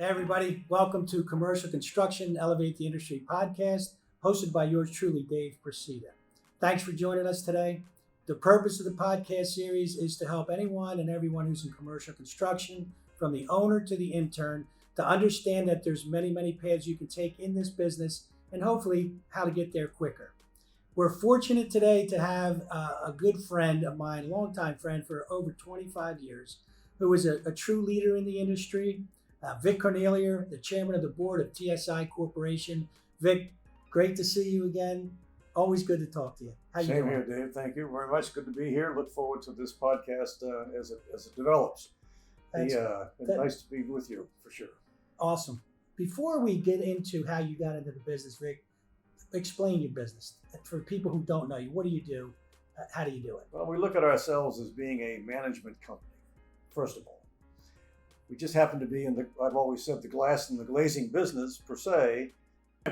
Hey everybody, welcome to Commercial Construction Elevate the Industry podcast, hosted by yours truly, Dave Procida. Thanks for joining us today. The purpose of the podcast series is to help anyone and everyone who's in commercial construction, from the owner to the intern, to understand that there's many paths you can take in this business and hopefully how to get there quicker. We're fortunate today to have a good friend of mine, longtime friend for over 25 years, who is a true leader in the industry. Vic Cornellier, the chairman of the board of TSI Corporation. Vic, great to see you again. Always good to talk to you. How you doing? Same here, Dave. Thank you very much. Good to be here. Look forward to this podcast as it develops. Nice to be with you for sure. Awesome. Before we get into how you got into the business, Vic, explain your business for people who don't know you. What do you do? How do you do it? Well, we look at ourselves as being a management company, first of all. We just happen to be I've always said, the glass and the glazing business per se.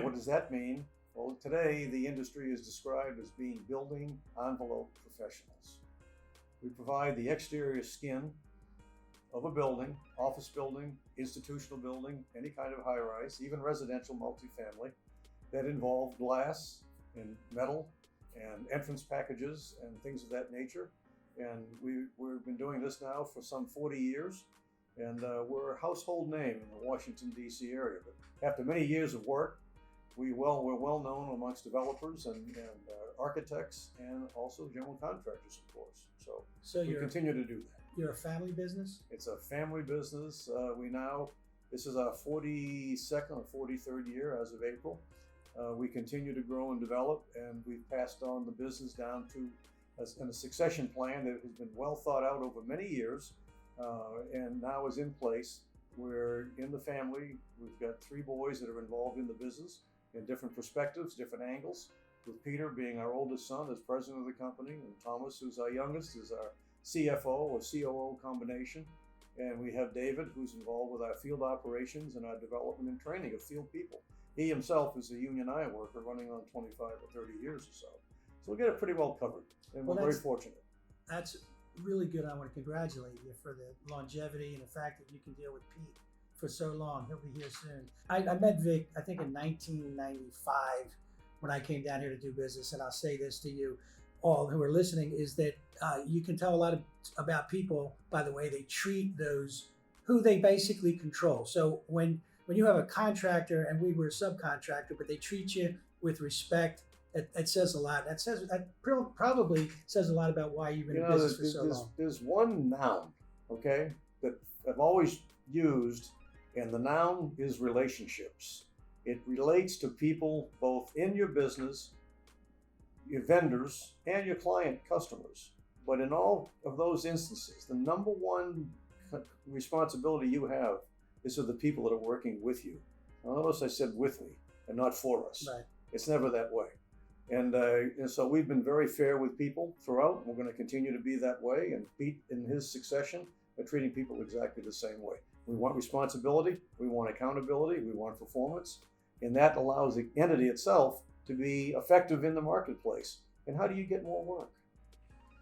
What does that mean? Well, today the industry is described as being building envelope professionals. We provide the exterior skin of a building, office building, institutional building, any kind of high-rise, even residential multifamily, that involve glass and metal and entrance packages and things of that nature. And we've been doing this now for some 40 years. And we're a household name in the Washington, D.C. area. But after many years of work, we're well known amongst developers and architects and also general contractors, of course. So we continue to do that. You're a family business? It's a family business. This is our 42nd or 43rd year as of April. We continue to grow and develop, and we've passed on the business down to a succession plan that has been well thought out over many years. And now is in place. We're in the family. We've got 3 boys that are involved in the business in different perspectives, different angles, with Peter being our oldest son as president of the company, and Thomas, who's our youngest, is our CFO or COO combination. And we have David, who's involved with our field operations and our development and training of field people. He himself is a union iron worker running on 25 or 30 years or so. So we get it pretty well covered, and we're very fortunate. That's really good. I want to congratulate you for the longevity and the fact that you can deal with Pete for so long. He'll be here soon. I met Vic, I think in 1995 when I came down here to do business. And I'll say this to you all who are listening, is that you can tell a lot about people by the way they treat those who they basically control. So when you have a contractor, and we were a subcontractor, but they treat you with respect, it says a lot. That probably says a lot about why you've been in business for so long. There's one noun, okay, that I've always used, and the noun is relationships. It relates to people both in your business, your vendors, and your client customers. But in all of those instances, the number one responsibility you have is of the people that are working with you. Now, notice I said with me and not for us. Right. It's never that way. And so we've been very fair with people throughout. We're going to continue to be that way. And Pete, in his succession, are treating people exactly the same way. We want responsibility. We want accountability. We want performance. And that allows the entity itself to be effective in the marketplace. And how do you get more work?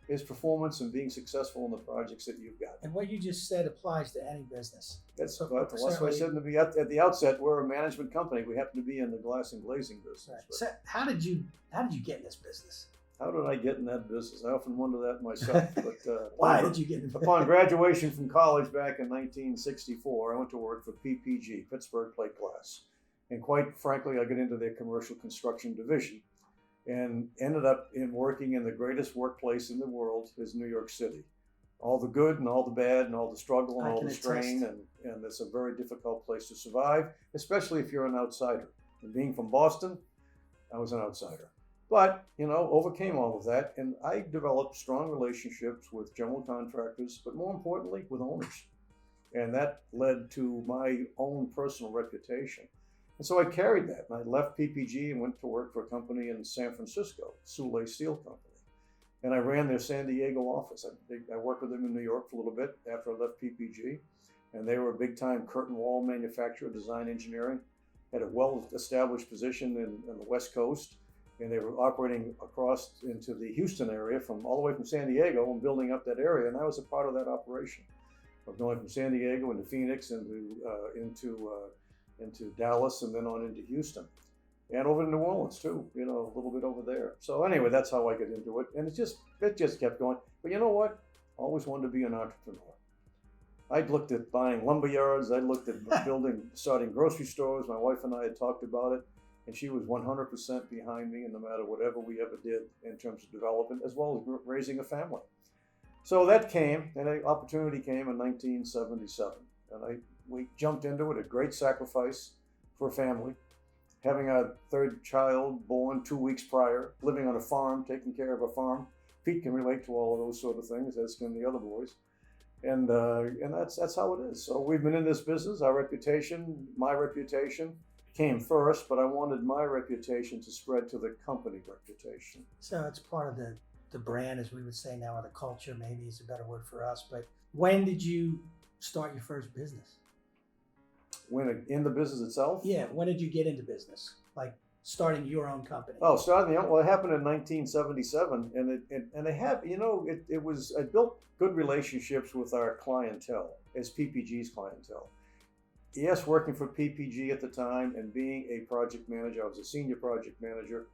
Is performance and being successful in the projects that you've got. And what you just said applies to any business. That's what I said at the outset. We're a management company. We happen to be in the glass and glazing business. Right. So how did you get in this business? How did I get in that business? I often wonder that myself. But why did you get in? Upon graduation from college back in 1964, I went to work for PPG, Pittsburgh Plate Glass, and quite frankly, I got into their commercial construction division, and ended up working in the greatest workplace in the world is New York City. All the good and all the bad and all the struggle and all the strain, and it's a very difficult place to survive, especially if you're an outsider. And being from Boston, I was an outsider. But, overcame all of that, and I developed strong relationships with general contractors, but more importantly, with owners. And that led to my own personal reputation. And so I carried that, and I left PPG and went to work for a company in San Francisco, Soule Steel Company. And I ran their San Diego office. I worked with them in New York for a little bit after I left PPG. And they were a big-time curtain wall manufacturer, design engineering, had a well-established position in the West Coast. And they were operating across into the Houston area all the way from San Diego and building up that area. And I was a part of that operation. going from San Diego into Phoenix, into Dallas, and then on into Houston, and over to New Orleans too. A little bit over there. So anyway, that's how I got into it, and it just kept going. But you know what? Always wanted to be an entrepreneur. I'd looked at buying lumber yards. I looked at starting grocery stores. My wife and I had talked about it, and she was 100% behind me, and no matter whatever we ever did in terms of development, as well as raising a family. So that came, and an opportunity came in 1977, and we jumped into it. A great sacrifice for a family, having our third child born 2 weeks prior, living on a farm, taking care of a farm. Pete can relate to all of those sort of things, as can the other boys. And that's how it is. So we've been in this business. My reputation came first, but I wanted my reputation to spread to the company reputation. So it's part of the brand, as we would say now, or the culture, maybe is a better word for us. But when did you start your first business? When in the business itself? Yeah. When did you get into business? Like starting your own company? Oh, well, it happened in 1977, and I built good relationships with our clientele as PPG's clientele. Yes, working for PPG at the time and being a project manager, I was a senior project manager,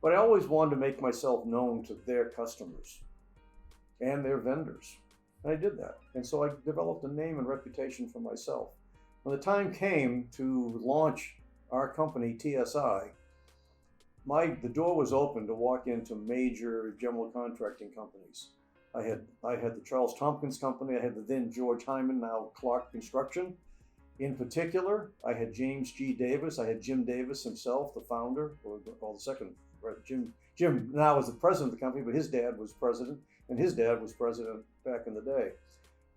but I always wanted to make myself known to their customers and their vendors. And I did that. And so I developed a name and reputation for myself. When the time came to launch our company, TSI, the door was open to walk into major general contracting companies. I had the Charles Tompkins Company. I had the then George Hyman, now Clark Construction. In particular, I had James G. Davis. I had Jim Davis himself, the founder, or the second. Jim now is the president of the company, but his dad was president, and his dad was president back in the day.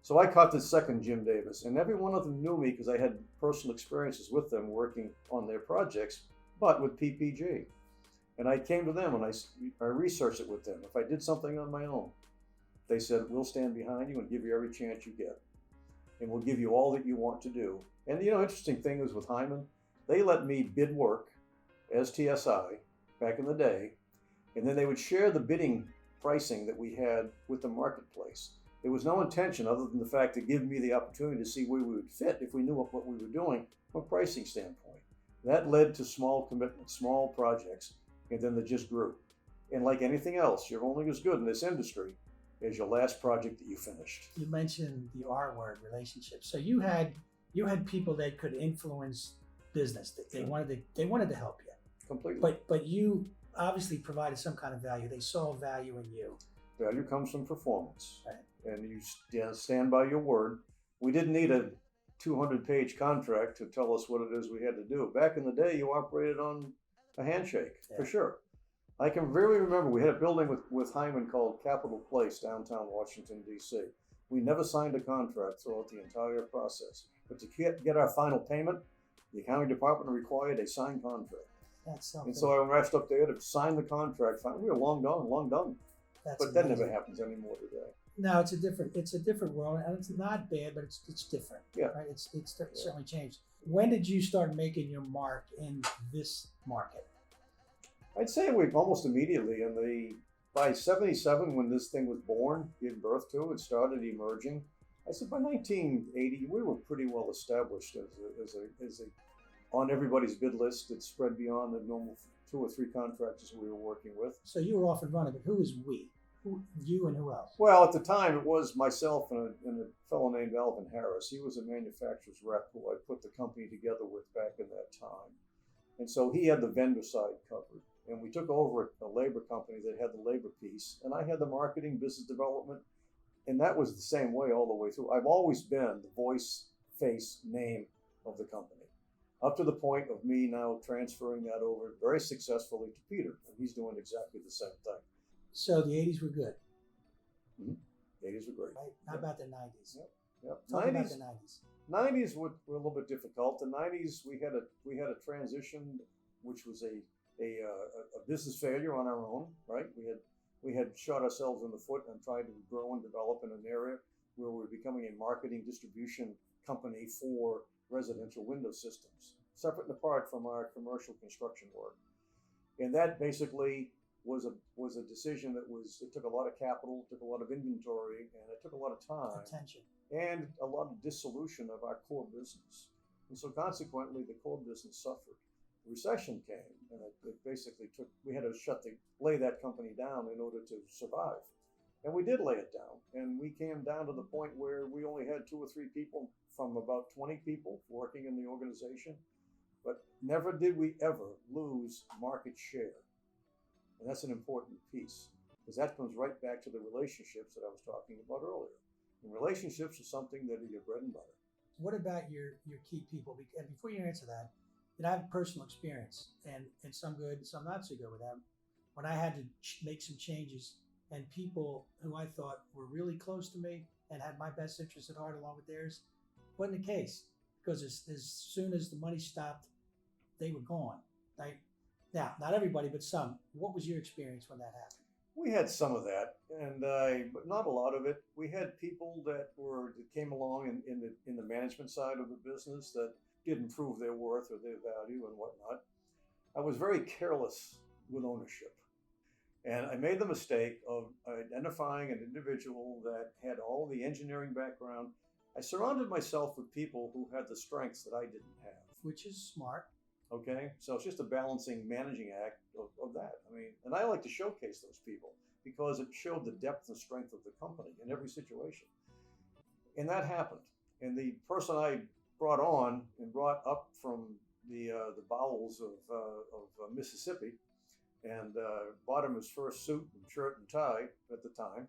So I caught the second Jim Davis, and every one of them knew me because I had personal experiences with them working on their projects, but with PPG. And I came to them and I researched it with them. If I did something on my own, they said, we'll stand behind you and give you every chance you get. And we'll give you all that you want to do. And interesting thing is with Hyman, they let me bid work as TSI back in the day, and then they would share the bidding pricing that we had with the marketplace. There was no intention other than the fact to give me the opportunity to see where we would fit if we knew what we were doing from a pricing standpoint. That led to small commitments, small projects, and then they just grew. And like anything else, you're only as good in this industry as your last project that you finished. You mentioned the R word, relationships. So you had people that could influence business. They wanted to help you completely. But you obviously provided some kind of value. They saw value in you. Value comes from performance, right? And you stand by your word. We didn't need a 200-page contract to tell us what it is we had to do. Back in the day, you operated on a handshake, for sure. I can very remember we had a building with Hyman called Capitol Place, downtown Washington, D.C. We never signed a contract throughout the entire process. But to get our final payment, the accounting department required a signed contract. That's something. And so I rushed up there to sign the contract. We were long done. That's but amazing. That never happens anymore today. No, it's a different world, and it's not bad, but it's different. Yeah, right. It's certainly changed. When did you start making your mark in this market? I'd say we almost immediately. By 77, when this thing was born, gave birth to it, started emerging. I said by 1980, we were pretty well established as a on everybody's bid list. It spread beyond the normal 2 or 3 contractors we were working with. So you were off and running, but who was we? You and who else? Well, at the time, it was myself and a fellow named Alvin Harris. He was a manufacturer's rep who I put the company together with back in that time. And so he had the vendor side covered. And we took over a labor company that had the labor piece. And I had the marketing, business development. And that was the same way all the way through. I've always been the voice, face, name of the company. Up to the point of me now transferring that over very successfully to Peter. And he's doing exactly the same thing. So the 80s were good. Mm-hmm. 80s were great. Right? How about the 90s? Yep. Talk 90s, about the 90s. 90s were a little bit difficult. The 90s, we had a transition, which was a business failure on our own. Right? We had shot ourselves in the foot and tried to grow and develop in an area where we were becoming a marketing distribution company for residential window systems, separate and apart from our commercial construction work. And that basically was a decision it took a lot of capital, took a lot of inventory, and it took a lot of time, Attention. and a lot of dissolution of our core business. And so consequently, the core business suffered. The recession came, and it basically we had to lay that company down in order to survive. And we did lay it down, and we came down to the point where we only had 2 or 3 people from about 20 people working in the organization. But never did we ever lose market share. And that's an important piece, because that comes right back to the relationships that I was talking about earlier. And relationships are something that are your bread and butter. What about your key people? And before you answer that, I have personal experience, and some good, some not so good with that. When I had to make some changes, and people who I thought were really close to me and had my best interests at heart along with theirs, wasn't the case, because as soon as the money stopped, they were gone. Right? Now, not everybody, but some. What was your experience when that happened? We had some of that, but not a lot of it. We had people that came along in the management side of the business that didn't prove their worth or their value and whatnot. I was very careless with ownership. And I made the mistake of identifying an individual that had all the engineering background. I surrounded myself with people who had the strengths that I didn't have. Which is smart. Okay, so it's just a balancing, managing act of that. I mean, and I like to showcase those people because it showed the depth and strength of the company in every situation. And that happened. And the person I brought up from the bowels of Mississippi, and bought him his first suit and shirt and tie at the time.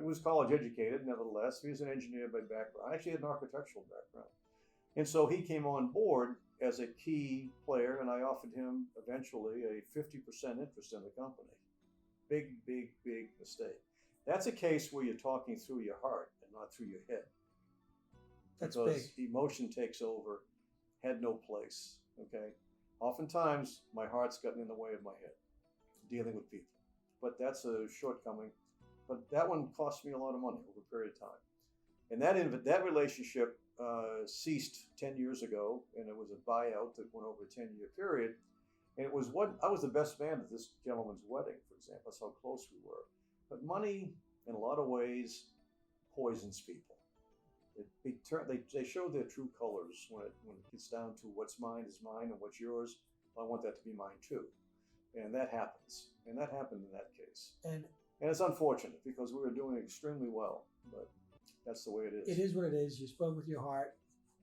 Was college educated, nevertheless. He was an engineer by background. I actually had an architectural background. And so he came on board as a key player, and I offered him eventually a 50% interest in the company. Big, big, big mistake. That's a case where you're talking through your heart and not through your head. That's because big. Emotion takes over, had no place, okay? Oftentimes, my heart's gotten in the way of my head, dealing with people. But that's a shortcoming. But that one cost me a lot of money over a period of time. And that relationship ceased 10 years ago, and it was a buyout that went over a 10-year period. And I was the best man at this gentleman's wedding, for example. That's how close we were. But money, in a lot of ways, poisons people. They show their true colors when it gets down to what's mine is mine and what's yours. Well, I want that to be mine too, and that happens. And that happened in that case. And it's unfortunate because we were doing extremely well, but that's the way it is. It is what it is. You spoke with your heart.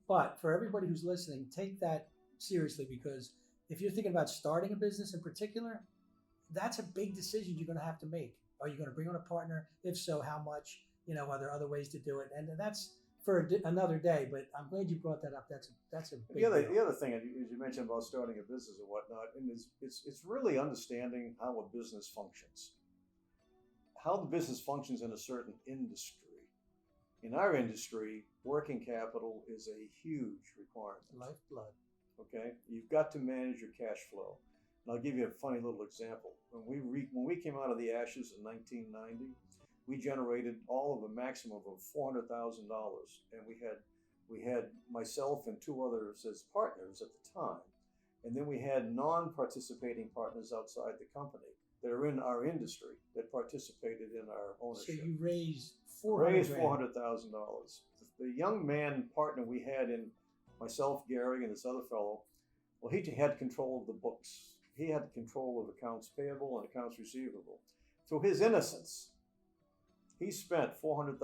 But for everybody who's listening, take that seriously, because if you're thinking about starting a business in particular, that's a big decision you're going to have to make. Are you going to bring on a partner? If so, how much? Are there other ways to do it? And that's for another day, but I'm glad you brought that up. That's a big deal. The other thing, as you mentioned about starting a business and whatnot, and it's really understanding how a business functions, how the business functions in a certain industry. In our industry, working capital is a huge requirement. Lifeblood. Okay, you've got to manage your cash flow. And I'll give you a funny little example. When we came out of the ashes in 1990. We generated all of a maximum of $400,000, and we had myself and 2 others as partners at the time, and then we had non-participating partners outside the company that are in our industry that participated in our ownership. So you raised $400,000. The young man partner we had in myself, Gary, and this other fellow, well, he had control of the books. He had control of accounts payable and accounts receivable. Through his innocence, he spent $400,000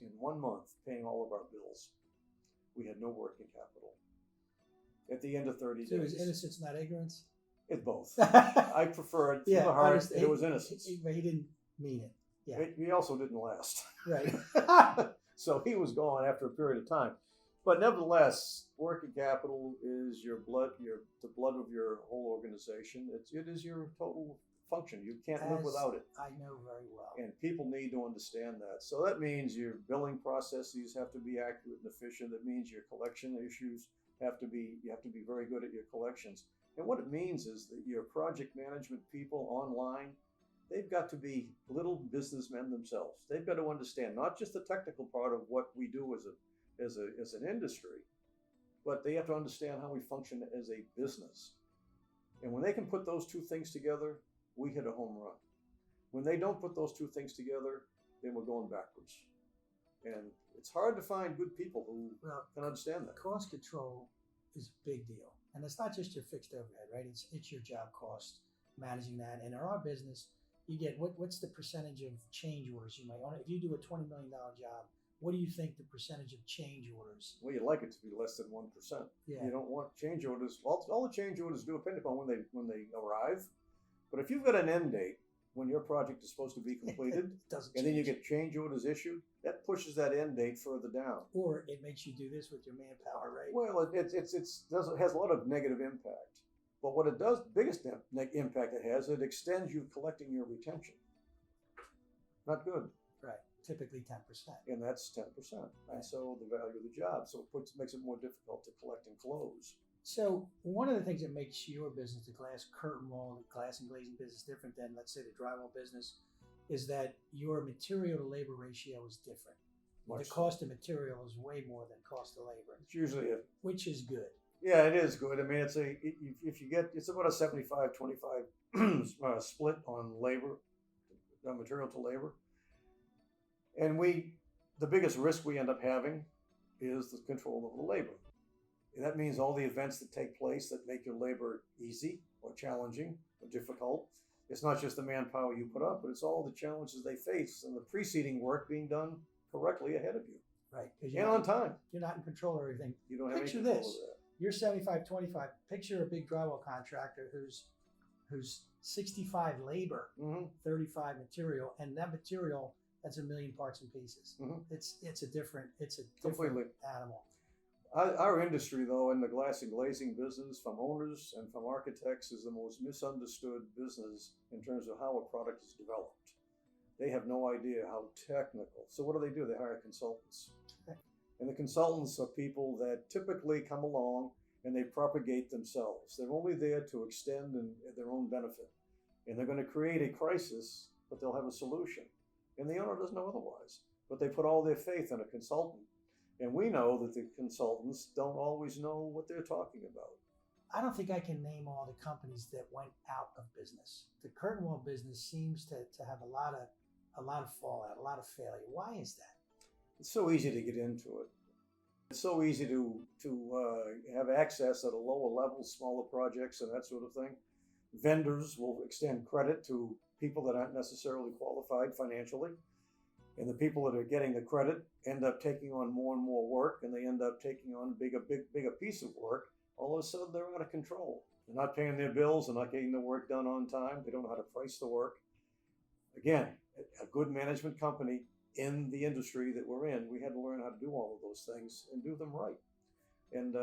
in 1 month paying all of our bills. We had no working capital. At the end of 30 days. So it was innocence, not ignorance? It's both. I prefer it through the heart. It was innocence. But he didn't mean it. Yeah. He also didn't last. Right. So he was gone after a period of time. But nevertheless, working capital is the blood of your whole organization. It is your total function. You can't live without it. I know very well. And people need to understand that. So that means your billing processes have to be accurate and efficient. That means your collection issues you have to be very good at your collections. And what it means is that your project management people online, they've got to be little businessmen themselves. They've got to understand not just the technical part of what we do as an industry, but they have to understand how we function as a business. And when they can put those 2 things together, we hit a home run. When they don't put those two things together, then we're going backwards. And it's hard to find good people who can understand that. Cost control is a big deal. And it's not just your fixed overhead, right? It's your job cost, managing that. And in our business, you get what's the percentage of change orders you might own? If you do a $20 million job, what do you think the percentage of change orders? Well, you'd like it to be less than 1%. Yeah. You don't want change orders. All the change orders do depend upon when they arrive. But if you've got an end date when your project is supposed to be completed, and then you get change orders issued, that pushes that end date further down. Or it makes you do this with your manpower, right? Well, it has a lot of negative impact. But what it does, biggest impact it has, it extends you collecting your retention. Not good. Right. Typically 10%. And that's 10%. Right. And so the value of the job. So it makes it more difficult to collect and close. So one of the things that makes your business, the glass curtain wall, the glass and glazing business, different than, let's say, the drywall business, is that your material to labor ratio is different. The cost of material is way more than cost of labor. It's usually which is good. Yeah, it is good. I mean, it's about a 75-25 split on labor, material to labor. And the biggest risk we end up having is the control of the labor. And that means all the events that take place that make your labor easy or challenging or difficult. It's not just the manpower you put up, but it's all the challenges they face and the preceding work being done correctly ahead of you. Right. And on time. You're not in control of everything. You don't have Picture any control this. of that. You're 75-25. Picture a big drywall contractor who's 65 labor, 35 material, and that material, that's 1 million parts and pieces. It's a different animal. Our industry, though, in the glass and glazing business, from owners and from architects, is the most misunderstood business in terms of how a product is developed. They have no idea how technical. So what do? They hire consultants. And the consultants are people that typically come along and they propagate themselves. They're only there to extend their own benefit. And they're going to create a crisis, but they'll have a solution. And the owner doesn't know otherwise. But they put all their faith in a consultant. And we know that the consultants don't always know what they're talking about. I don't think I can name all the companies that went out of business. The curtain wall business seems to have a lot of fallout, a lot of failure. Why is that? It's so easy to get into it. It's so easy to have access at a lower level, smaller projects and that sort of thing. Vendors will extend credit to people that aren't necessarily qualified financially. And the people that are getting the credit end up taking on more and more work, and they end up taking on a bigger piece of work. All of a sudden, they're out of control. They're not paying their bills. They're not getting the work done on time. They don't know how to price the work. Again, a good management company in the industry that we're in, we had to learn how to do all of those things and do them right. And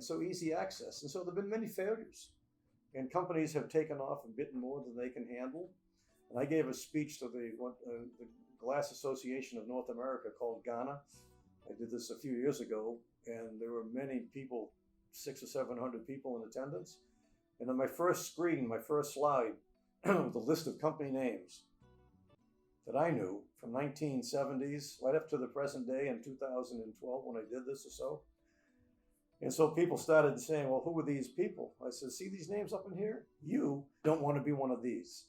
so easy access. And so there have been many failures. And companies have taken off and bitten more than they can handle. And I gave a speech to the Glass Association of North America called Ghana. I did this a few years ago, and there were many people, 600 or 700 people in attendance. And on my first screen, my first slide, was a list of company names that I knew from 1970s right up to the present day in 2012 when I did this or so. And so people started saying, well, who are these people? I said, see these names up in here? You don't want to be one of these.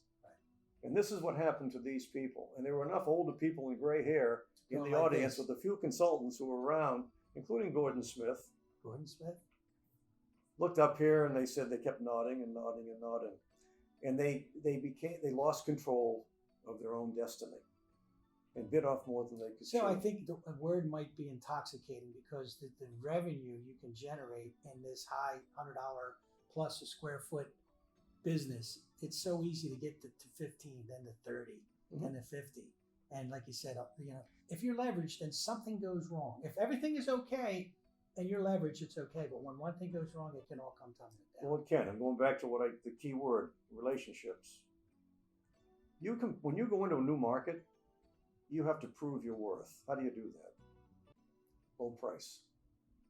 And this is what happened to these people. And there were enough older people in gray hair in the audience with a few consultants who were around, including Gordon Smith. Gordon Smith? Looked up here and they said, they kept nodding and nodding and nodding. And they lost control of their own destiny and bit off more than they could chew. So I think the word might be intoxicating because the revenue you can generate in this high $100 plus a square foot business, it's so easy to get to 15, then to 30, then to 50. And like you said, if you're leveraged, then something goes wrong. If everything is okay and you're leveraged, it's okay. But when one thing goes wrong, it can all come tumbling down. Well, it can. I'm going back to the key word, relationships. When you go into a new market, you have to prove your worth. How do you do that? Low price,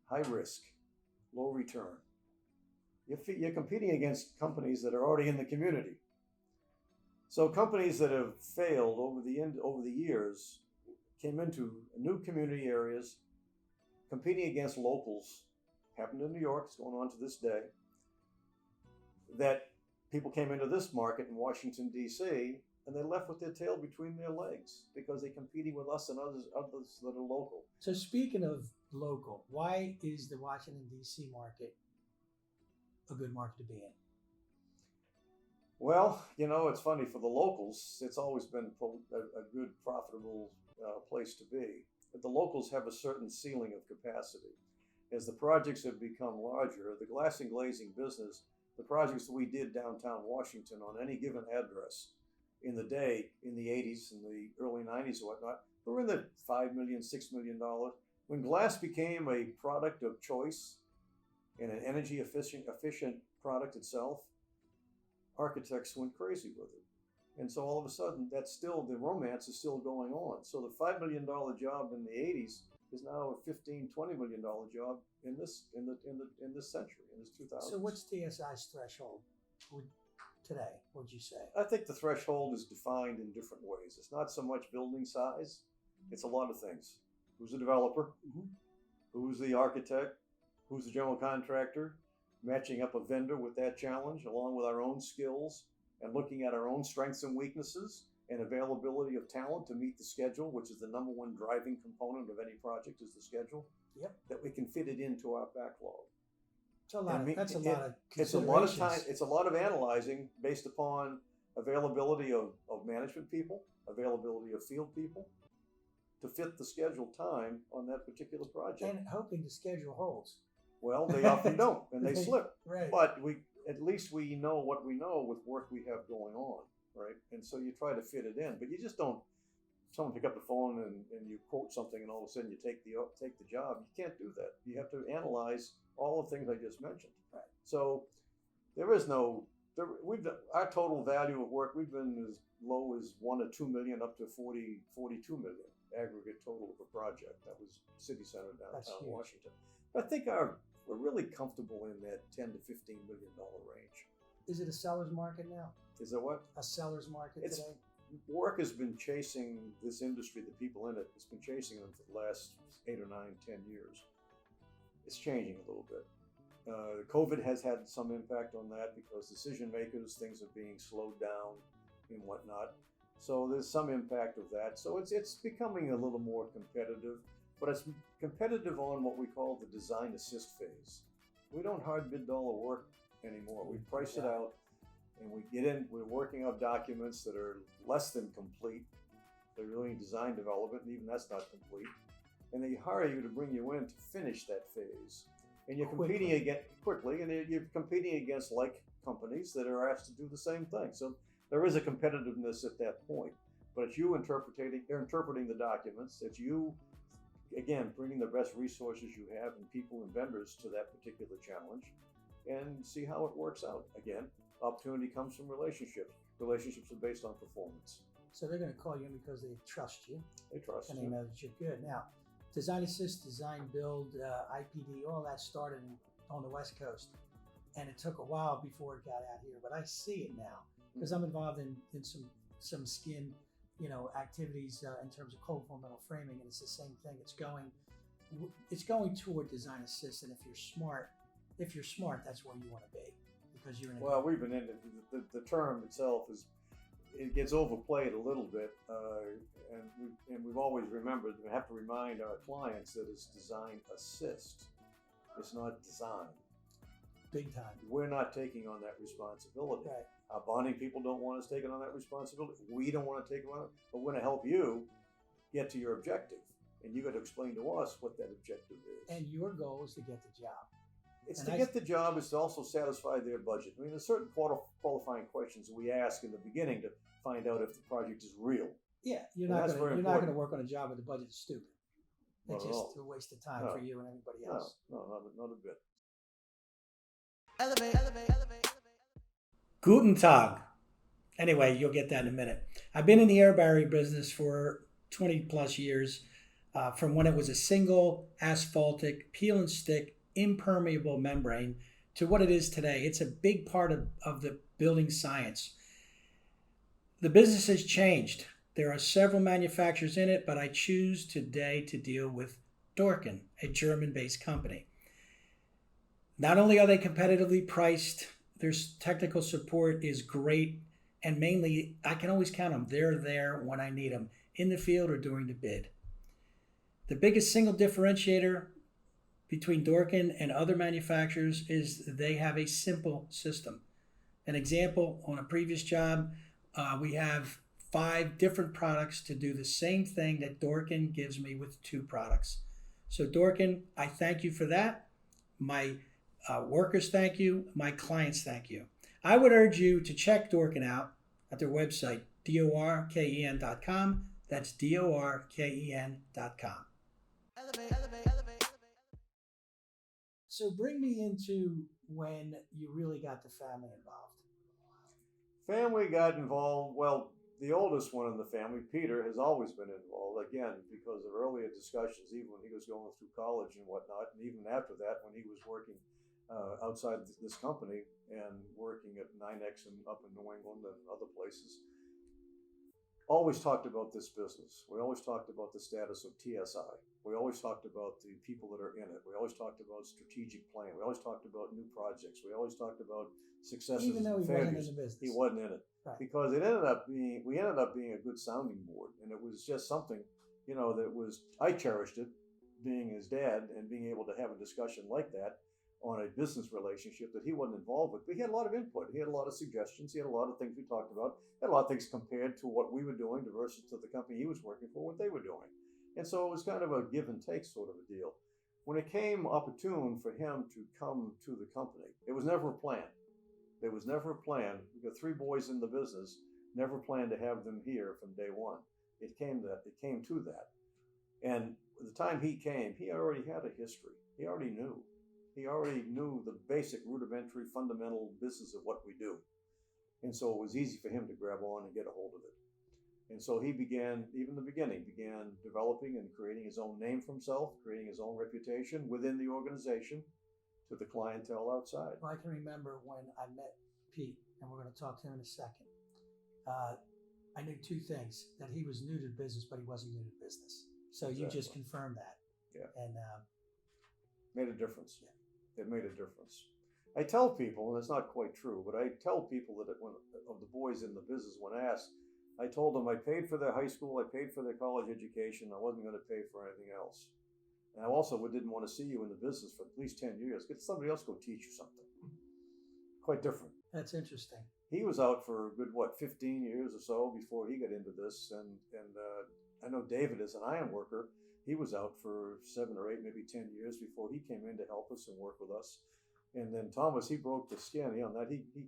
high risk, low return. You're competing against companies that are already in the community. So companies that have failed over the years came into new community areas, competing against locals. Happened in New York. It's going on to this day. That people came into this market in Washington, D.C., and they left with their tail between their legs because they're competing with us and others that are local. So speaking of local, why is the Washington, D.C. market a good market to be in? Well, it's funny, for the locals, it's always been a good, profitable place to be. But the locals have a certain ceiling of capacity. As the projects have become larger, the glass and glazing business, the projects that we did downtown Washington on any given address in the day, in the 80s and the early 90s and whatnot, were in the $5 million, $6 million. When glass became a product of choice and an energy efficient product itself, architects went crazy with it. And so all of a sudden, the romance is still going on. So the $5 million job in the 80s is now a $15, $20 million job in this century, in this 2000s. So what's TSI's threshold today, would you say? I think the threshold is defined in different ways. It's not so much building size, it's a lot of things. Who's the developer? Mm-hmm. Who's the architect? Who's the general contractor? Matching up a vendor with that challenge, along with our own skills, and looking at our own strengths and weaknesses and availability of talent to meet the schedule, which is the number one driving component of any project, is the schedule. Yep. That we can fit it into our backlog. That's a lot of It's a lot of time. It's a lot of analyzing based upon availability of management people, availability of field people, to fit the scheduled time on that particular project. And hoping the schedule holds. Well, they often don't, and they slip. Right. But at least we know what we know with work we have going on, right? And so you try to fit it in, but you just don't. Someone pick up the phone and you quote something, and all of a sudden you take the job. You can't do that. You have to analyze all the things I just mentioned. Right. So there is no. Our total value of work, we've been as low as $1 or $2 million up to 42 million aggregate total of a project. That was City Center downtown Washington. I think we're really comfortable in that $10 to $15 million range. Is it a seller's market now? Is it what? A seller's market today? Work has been chasing this industry, the people in it, it's been chasing them for the last 8 or 9, 10 years. It's changing a little bit. COVID has had some impact on that because decision makers, things are being slowed down and whatnot. So there's some impact of that. So it's becoming a little more competitive, but it's competitive on what we call the design assist phase. We don't hard bid dollar work anymore. We price it out. And we get in, we're working on documents that are less than complete. They're really design development, and even that's not complete. And they hire you to bring you in to finish that phase. And you're competing you're competing against like companies that are asked to do the same thing. So there is a competitiveness at that point. But it's you interpreting the documents. It's you, again, bringing the best resources you have and people and vendors to that particular challenge, and see how it works out. Again, opportunity comes from relationships. Relationships are based on performance. So they're going to call you in because they trust you. They trust you. And they know that you're good. Now, design assist, design build, IPD, all that started on the West Coast. And it took a while before it got out here. But I see it now because I'm involved in some skin, activities in terms of cold form metal framing. And it's the same thing. It's going toward design assist. And if you're smart, that's where you want to be. Because you're in we've been in it. The term itself it gets overplayed a little bit, and we've always remembered, we have to remind our clients that it's design assist. It's not design. Big time. We're not taking on that responsibility. Right. Our bonding people don't want us taking on that responsibility. We don't want to take on it, but we're going to help you get to your objective, and you got to explain to us what that objective is. And your goal is to get the job. It's to get the job, is to also satisfy their budget. I mean, there's certain qualifying questions we ask in the beginning to find out if the project is real. Yeah, you're not going to work on a job where the budget is stupid. It's just a waste of time for you and everybody else. No, not a bit. Elevate. Guten Tag. Anyway, you'll get that in a minute. I've been in the air barrier business for 20 plus years, from when it was a single asphaltic peel and stick impermeable membrane to what it is today. It's a big part of the building science. The business has changed. There are several manufacturers in it, but I choose today to deal with Dorkin, a German-based company. Not only are they competitively priced, Their technical support is great, and mainly I can always count them. They're there when I need them, in the field or during the bid. The biggest single differentiator between Dorkin and other manufacturers is they have a simple system. An example, on a previous job, we have 5 different products to do the same thing that Dorkin gives me with 2 products. So Dorkin, I thank you for that. My workers thank you. My clients thank you. I would urge you to check Dorkin out at their website, dorken.com. That's dorken.com. So bring me into when you really got the family involved. Family got involved. Well, the oldest one in the family, Peter, has always been involved, again, because of earlier discussions, even when he was going through college and whatnot, and even after that, when he was working outside this company and working at 9X and up in New England and other places. Always talked about this business. We always talked about the status of TSI. We always talked about the people that are in it. We always talked about strategic plan. We always talked about new projects. We always talked about successes Even though and he failures. wasn't in the business. He wasn't in it. Right. Because we ended up being a good sounding board. And it was just something, I cherished it, being his dad and being able to have a discussion like that on a business relationship that he wasn't involved with. But he had a lot of input. He had a lot of suggestions. He had a lot of things we talked about. He had a lot of things compared to what we were doing versus to the company he was working for, what they were doing. And so it was kind of a give and take sort of a deal. When it came opportune for him to come to the company, it was never a plan. There was never a plan. We got 3 boys in the business, never planned to have them here from day one. It came to that. And the time he came, he already had a history. He already knew. He already knew the basic rudimentary fundamental business of what we do. And so it was easy for him to grab on and get a hold of it. And so he began developing and creating his own name for himself, creating his own reputation within the organization to the clientele outside. Well, I can remember when I met Pete, and we're going to talk to him in a second. I knew 2 things, that he was new to the business, but he wasn't new to the business. So exactly. You just confirmed that. Yeah. And made a difference. Yeah. It made a difference. I tell people, and it's not quite true, but I tell people that of the boys in the business, when asked, I told them I paid for their high school, I paid for their college education, I wasn't going to pay for anything else. And I also didn't want to see you in the business for at least 10 years. Get somebody else to go teach you something. Quite different. That's interesting. He was out for a good, 15 years or so before he got into this. And I know David is an iron worker. He was out for 7 or 8, maybe 10 years before he came in to help us and work with us. And then Thomas, he broke the skin. He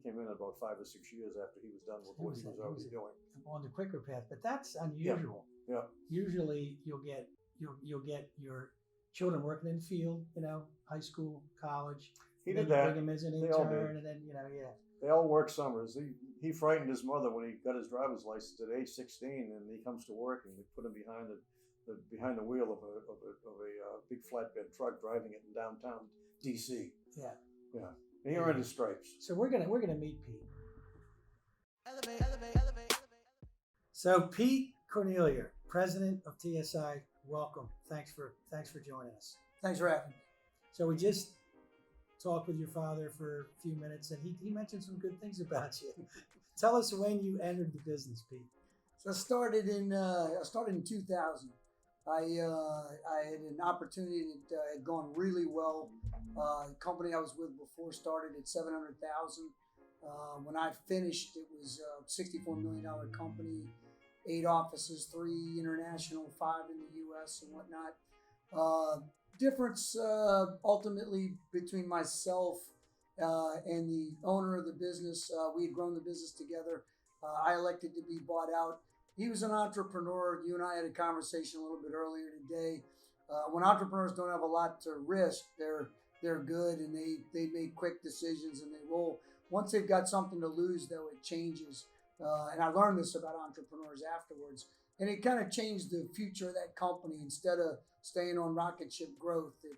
came in about 5 or 6 years after he was done with what he was already doing. On the quicker path, but that's unusual. Yeah. Usually you'll get your children working in the field, high school, college. He did that. Bring him as an intern, and then They all work summers. He frightened his mother when he got his driver's license at age 16, and he comes to work, and they put him behind the wheel of a big flatbed truck driving it in downtown DC. Yeah. Yeah. And he earned his stripes. So we're gonna meet Pete. Elevate. So Pete Cornellier, president of TSI, welcome. Thanks for joining us. Thanks for having me. So we just talked with your father for a few minutes, and he mentioned some good things about you. Tell us when you entered the business, Pete. So I started in 2000. I had an opportunity that had gone really well. The company I was with before started at $700,000. When I finished, it was a $64 million company, 8 offices, 3 international, 5 in the U.S. and whatnot. Difference ultimately between myself and the owner of the business. We had grown the business together. I elected to be bought out. He was an entrepreneur. You and I had a conversation a little bit earlier today. When entrepreneurs don't have a lot to risk, they're good and they make quick decisions and they roll. Once they've got something to lose, though, it changes. And I learned this about entrepreneurs afterwards. And it kind of changed the future of that company. Instead of staying on rocket ship growth, they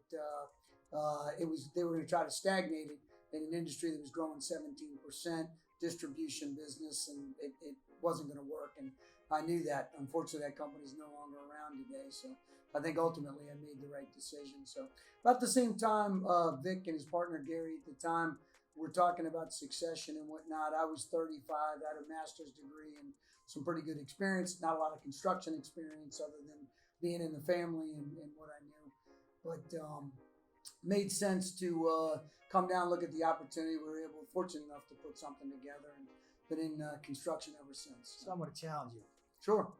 were going to try to stagnate it in an industry that was growing 17%, distribution business, and it wasn't going to work. And I knew that. Unfortunately, that company is no longer around today. So I think ultimately I made the right decision. So about the same time, Vic and his partner Gary at the time we're talking about succession and whatnot. I was 35, had a master's degree and some pretty good experience, not a lot of construction experience other than being in the family and what I knew. But made sense to come down, look at the opportunity. We were fortunate enough to put something together and been in construction ever since. So I'm going to challenge you. Sure.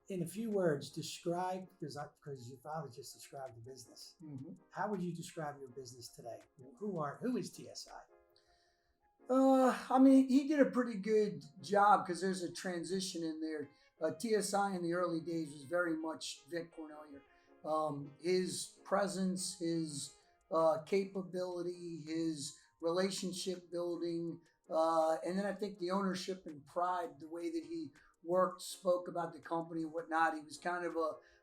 In a few words, describe, because your father just described the business. Mm-hmm. How would you describe your business today? Who is TSI? I mean, he did a pretty good job because there's a transition in there. TSI in the early days was very much Vic Cornellier. His presence, his capability, his relationship building, and then I think the ownership and pride, the way that he worked, spoke about the company and whatnot. He was kind of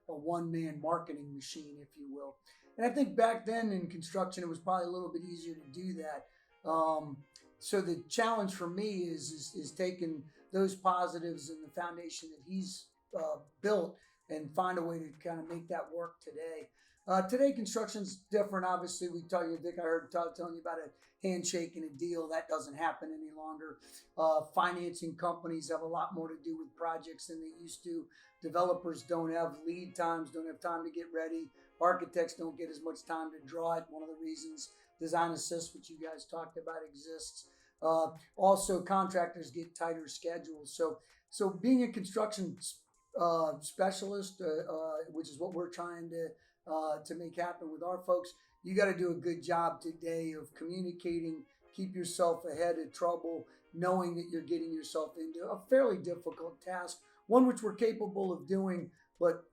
a one-man marketing machine, if you will. And I think back then in construction, it was probably a little bit easier to do that. So the challenge for me is taking those positives and the foundation that he's built and find a way to kind of make that work today. Today, construction's different. Obviously, we tell you, Vic, I heard Todd telling you about a handshake and a deal. That doesn't happen any longer. Financing companies have a lot more to do with projects than they used to. Developers don't have lead times, don't have time to get ready. Architects don't get as much time to draw it. One of the reasons Design Assist, which you guys talked about, exists. Also, contractors get tighter schedules. So being a construction specialist, which is what we're trying to make happen with our folks, you got to do a good job today of communicating, keep yourself ahead of trouble, knowing that you're getting yourself into a fairly difficult task, one which we're capable of doing. But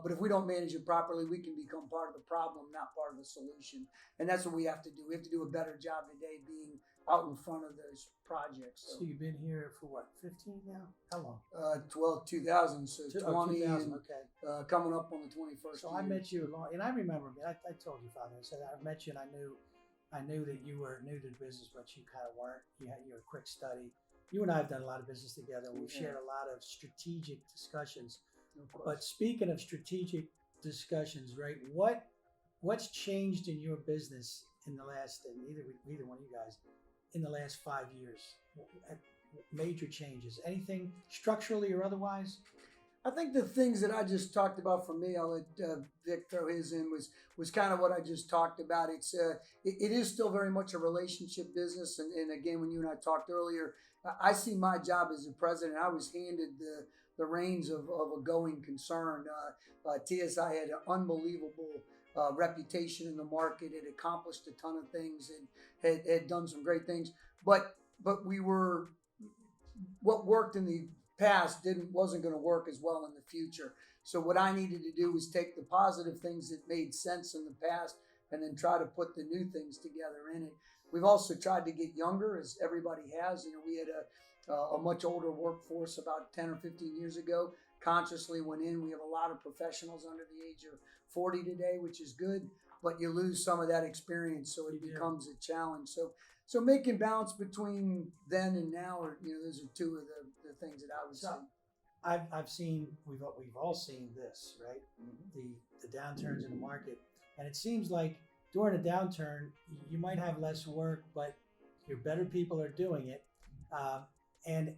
if we don't manage it properly, we can become part of the problem, not part of the solution. And that's what we have to do. We have to do a better job today being out in front of those projects. So you've been here for what, 15 now? How long? 2000, so 20 2000, and okay. Coming up on the 21st. So I met you and I remember, I told you, Father, I said I met you and I knew that you were new to the business, but you kind of weren't. You were a quick study. You and I have done a lot of business together. We've shared a lot of strategic discussions. But speaking of strategic discussions, right? What's changed in your business in the last, and either one of you guys, in the last 5 years? Major changes. Anything structurally or otherwise? I think the things that I just talked about for me, I'll let Vic throw his in, was kind of what I just talked about. It is still very much a relationship business. And again, when you and I talked earlier, I see my job as the president. I was handed the reins of a going concern. TSI had an unbelievable reputation in the market. It accomplished a ton of things and had done some great things. But what worked in the past wasn't going to work as well in the future. So what I needed to do was take the positive things that made sense in the past and then try to put the new things together in it. We've also tried to get younger, as everybody has. We had a much older workforce about 10 or 15 years ago. Consciously went in. We have a lot of professionals under the age of 40 today, which is good, but you lose some of that experience, so it becomes a challenge. So making balance between then and now, those are two of the things that I would say. I've seen, we've all seen this, right? Mm-hmm. The downturns in the market, and it seems like during a downturn, you might have less work, but your better people are doing it. And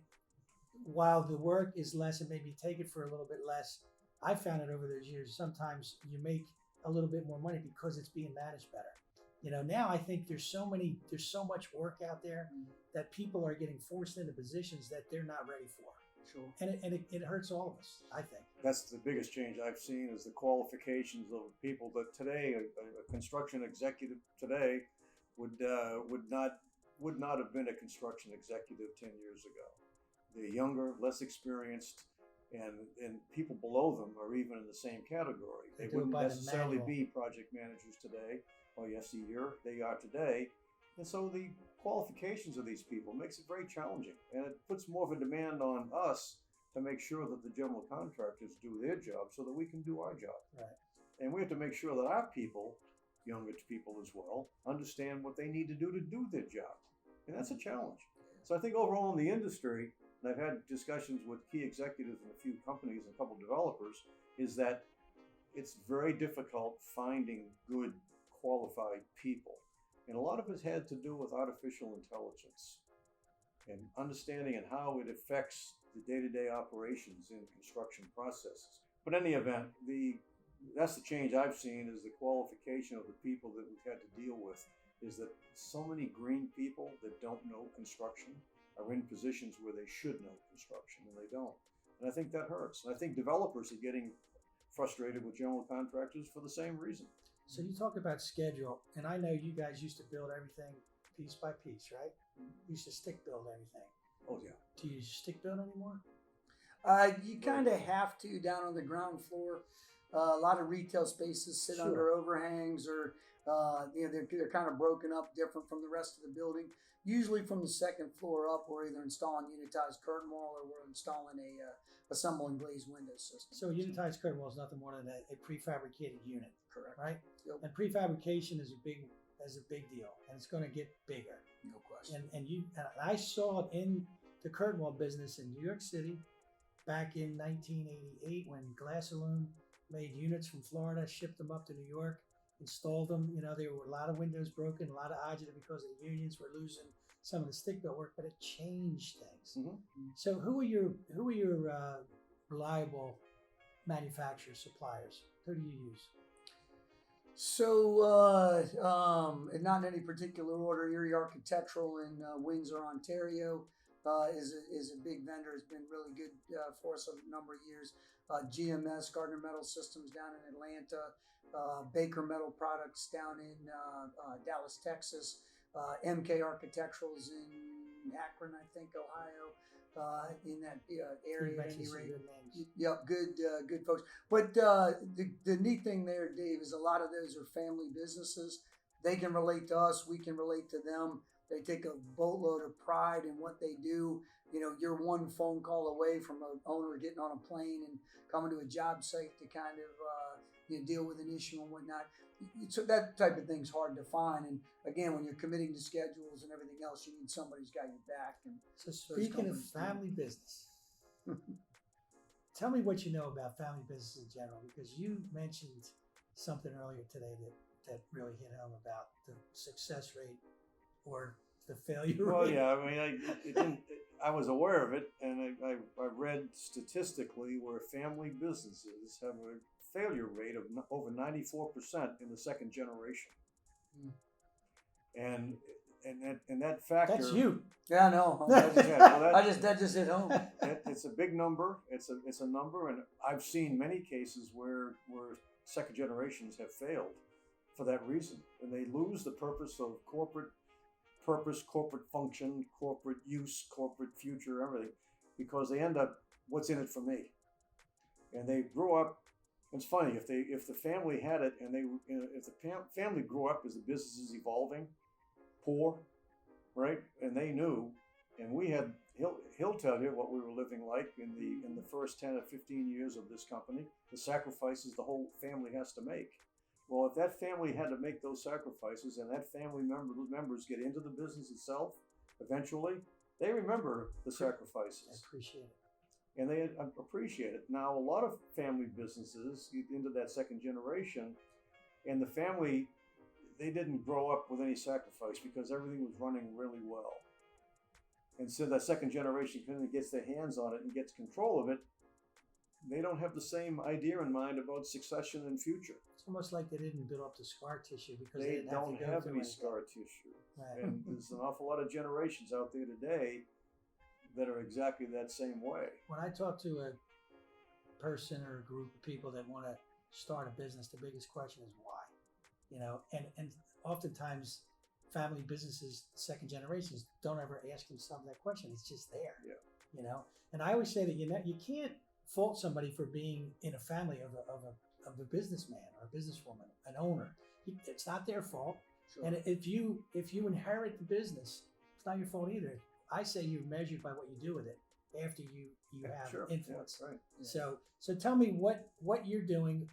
while the work is less and maybe take it for a little bit less, I found it over those years, sometimes you make a little bit more money because it's being managed better. Now I think there's so much work out there that people are getting forced into positions that they're not ready for. Sure. And it hurts all of us, I think. That's the biggest change I've seen is the qualifications of people that today, a construction executive today would not have been a construction executive 10 years ago. They're younger, less experienced, and people below them are even in the same category. They wouldn't necessarily be project managers today, or yesteryear, they are today. And so the qualifications of these people makes it very challenging, and it puts more of a demand on us to make sure that the general contractors do their job so that we can do our job. Right. And we have to make sure that our people, younger people as well, understand what they need to do their job. And that's a challenge. So I think overall in the industry, and I've had discussions with key executives in a few companies and a couple of developers, is that it's very difficult finding good qualified people. And a lot of it had to do with artificial intelligence and understanding and how it affects the day-to-day operations in construction processes. But in any event, that's the change I've seen is the qualification of the people that we've had to deal with is that so many green people that don't know construction are in positions where they should know construction and they don't. And I think that hurts. And I think developers are getting frustrated with general contractors for the same reason. So you talk about schedule, and I know you guys used to build everything piece by piece, right? You used to stick build everything. Oh yeah. Do you stick build anymore? You kind of have to down on the ground floor. A lot of retail spaces sit Sure. under overhangs, or they're kind of broken up, different from the rest of the building. Usually from the second floor up, we're either installing unitized curtain wall or we're installing assembling glazed window system. So unitized curtain wall is nothing more than a prefabricated unit, Correct. right? Yep. And prefabrication is a big deal, and it's going to get bigger. No question. And I saw it in the curtain wall business in New York City back in 1988 when Glass-Aluminum made units from Florida, shipped them up to New York, installed them. You know, there were a lot of windows broken, a lot of agita because of the unions were losing some of the stick built work, but it changed things. Mm-hmm. So who are your reliable manufacturers, suppliers? Who do you use? So, not in any particular order, Erie Architectural in Windsor, Ontario, is a big vendor. Has been really good for us over a number of years. GMS, Gardner Metal Systems down in Atlanta, Baker Metal Products down in Dallas, Texas, MK Architectural's in Akron, I think, Ohio, in that area at any rate. Yep, good folks. But the neat thing there, Dave, is a lot of those are family businesses. They can relate to us. We can relate to them. They take a boatload of pride in what they do. You know, you're one phone call away from an owner getting on a plane and coming to a job site to kind of deal with an issue and whatnot. So that type of thing's hard to find. And again, when you're committing to schedules and everything else, you need somebody who's got your back. And so speaking of family business, tell me what you know about family business in general, because you mentioned something earlier today that really hit home about the success rate or the failure Well, rate. yeah, I mean, I was aware of it, and I read statistically where family businesses have a failure rate of over 94% in the second generation. And that factor. That's you. Yeah, I know. That just hit home. It's a big number. It's a number, and I've seen many cases where second generations have failed for that reason, and they lose the purpose of corporate function, corporate use, corporate future, everything, because they end up, what's in it for me? And they grow up. It's funny if the family had it, and if the family grew up as the business is evolving, poor, right, and they knew, and we had. He'll tell you what we were living like in the first 10 or 15 years of this company, the sacrifices the whole family has to make. Well, if that family had to make those sacrifices, and that family members get into the business itself, eventually, they remember the sacrifices. I appreciate it. And they appreciate it. Now, a lot of family businesses get into that second generation, and the family, they didn't grow up with any sacrifice because everything was running really well. And so that second generation kind of gets their hands on it and gets control of it. They don't have the same idea in mind about succession and future. It's almost like they didn't build up the scar tissue because They didn't don't have, to go have through any anything. scar tissue. Right. And there's an awful lot of generations out there today that are exactly that same way. When I talk to a person or a group of people that want to start a business, the biggest question is why. You know, and oftentimes family businesses, second generations, don't ever ask themselves that question. It's just there. Yeah. You know, and I always say that you can't fault somebody for being in a family of a businessman or a businesswoman, an owner. It's not their fault. Sure. And if you inherit the business, it's not your fault either. I say you're measured by what you do with it after you have Sure. influence. Yeah, right. Yeah. So tell me what you're doing.